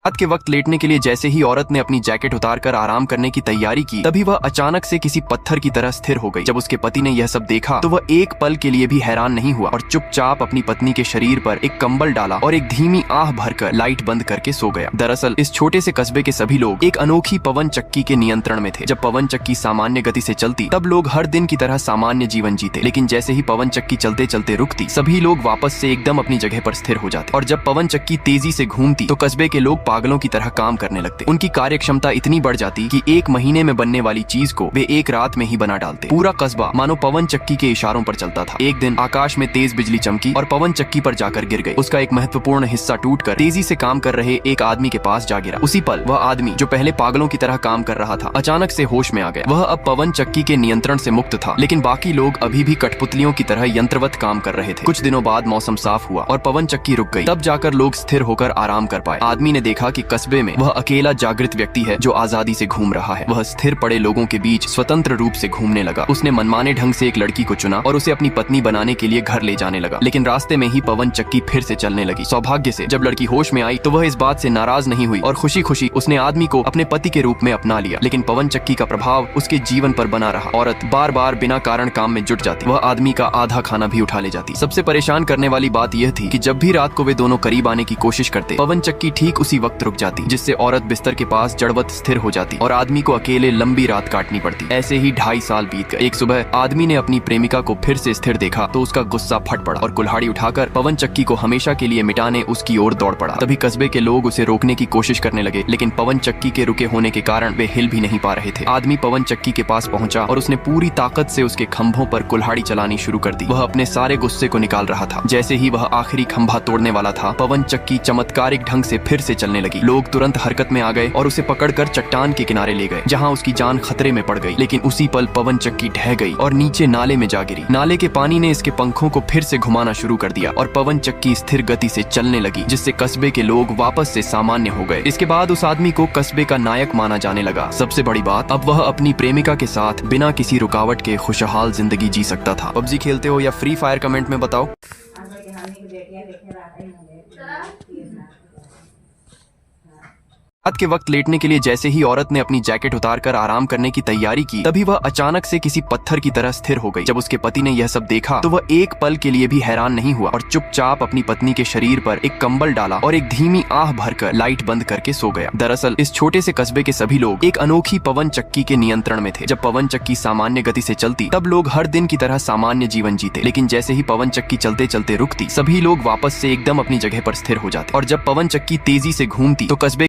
रात के वक्त लेटने के लिए जैसे ही औरत ने अपनी जैकेट उतारकर आराम करने की तैयारी की, तभी वह अचानक से किसी पत्थर की तरह स्थिर हो गई। जब उसके पति ने यह सब देखा तो वह एक पल के लिए भी हैरान नहीं हुआ और चुपचाप अपनी पत्नी के शरीर पर एक कंबल डाला और एक धीमी आह भरकर लाइट बंद करके सो गया। दरअसल इस छोटे से कस्बे के सभी लोग एक अनोखी पवन चक्की के नियंत्रण में थे। जब पवन चक्की सामान्य गति से चलती तब लोग हर दिन की तरह सामान्य जीवन जीते, लेकिन जैसे ही पवन चक्की चलते चलते रुकती, सभी लोग वापस से एकदम अपनी जगह पर स्थिर हो जाते। और जब पवन चक्की तेजी से घूमती तो कस्बे के लोग पागलों की तरह काम करने लगते। उनकी कार्य क्षमता इतनी बढ़ जाती कि एक महीने में बनने वाली चीज को वे एक रात में ही बना डालते। पूरा कस्बा मानो पवन चक्की के इशारों पर चलता था। एक दिन आकाश में तेज बिजली चमकी और पवन चक्की पर जाकर गिर गई। उसका एक महत्वपूर्ण हिस्सा टूटकर तेजी से काम कर रहे एक आदमी के पास जा गिरा। उसी पल वह आदमी, जो पहले पागलों की तरह काम कर रहा था, अचानक से होश में आ गया। वह अब पवन चक्की के नियंत्रण से मुक्त था, लेकिन बाकी लोग अभी भी कठपुतलियों की तरह यंत्रवत काम कर रहे थे। कुछ दिनों बाद मौसम साफ हुआ और पवन चक्की रुक गई। तब जाकर लोग स्थिर होकर आराम कर पाए। आदमी ने देखा कि कस्बे में वह अकेला जागृत व्यक्ति है जो आजादी से घूम रहा है। वह स्थिर पड़े लोगों के बीच स्वतंत्र रूप से घूमने लगा। उसने मनमाने ढंग से एक लड़की को चुना और उसे अपनी पत्नी बनाने के लिए घर ले जाने लगा, लेकिन रास्ते में ही पवन चक्की फिर से चलने लगी। सौभाग्य से जब लड़की होश में आई तो वह इस बात से नाराज नहीं हुई और खुशी खुशी उसने आदमी को अपने पति के रूप में अपना लिया। लेकिन पवन चक्की का प्रभाव उसके जीवन पर बना रहा। औरत बार बार बिना कारण काम में जुट जाती। वह आदमी का आधा खाना भी उठा ले जाती। सबसे परेशान करने वाली बात यह थी कि जब भी रात को वे दोनों करीब आने की कोशिश करते, पवन चक्की ठीक उसी वक्त रुक जाती, जिससे औरत बिस्तर के पास जड़वत स्थिर हो जाती और आदमी को अकेले लंबी रात काटनी पड़ती। ऐसे ही 2.5 साल बीत गए। एक सुबह आदमी ने अपनी प्रेमिका को फिर से स्थिर देखा तो उसका गुस्सा फट पड़ा और कुल्हाड़ी उठाकर पवन चक्की को हमेशा के लिए मिटाने उसकी ओर दौड़ पड़ा। तभी कस्बे के लोग उसे रोकने की कोशिश करने लगे, लेकिन पवन चक्की के रुके होने के कारण वे हिल भी नहीं पा रहे थे। आदमी पवन चक्की के पास पहुंचा और उसने पूरी ताकत से उसके खंभों पर कुल्हाड़ी चलानी शुरू कर दी। वह अपने सारे गुस्से को निकाल रहा था। जैसे ही वह आखिरी खंभा तोड़ने वाला था, पवन चक्की चमत्कारिक ढंग से फिर से चलने लगी। लोग तुरंत हरकत में आ गए और उसे पकड़कर चट्टान के किनारे ले गए, जहां उसकी जान खतरे में पड़ गई। लेकिन उसी पल पवन चक्की ढह गई और नीचे नाले में जा गिरी। नाले के पानी ने इसके पंखों को फिर से घुमाना शुरू कर दिया और पवन चक्की स्थिर गति से चलने लगी, जिससे कस्बे के लोग वापस से सामान्य हो गए। इसके बाद उस आदमी को कस्बे का नायक माना जाने लगा। सबसे बड़ी बात, अब वह अपनी प्रेमिका के साथ बिना किसी रुकावट के खुशहाल जिंदगी जी सकता था। पबजी खेलते हो या फ्री फायर, कमेंट में बताओ। रात के वक्त लेटने के लिए जैसे ही औरत ने अपनी जैकेट उतारकर आराम करने की तैयारी की, तभी वह अचानक से किसी पत्थर की तरह स्थिर हो गई। जब उसके पति ने यह सब देखा तो वह एक पल के लिए भी हैरान नहीं हुआ और चुपचाप अपनी पत्नी के शरीर पर एक कंबल डाला और एक धीमी आह भरकर लाइट बंद करके सो गया। दरअसल इस छोटे से कस्बे के सभी लोग एक अनोखी पवन चक्की के नियंत्रण में थे। जब पवन चक्की सामान्य गति से चलती तब लोग हर दिन की तरह सामान्य जीवन जीते, लेकिन जैसे ही पवन चक्की चलते चलते रुकती, सभी लोग वापस से एकदम अपनी जगह पर स्थिर हो जाते। और जब पवन चक्की तेजी से घूमती तो कस्बे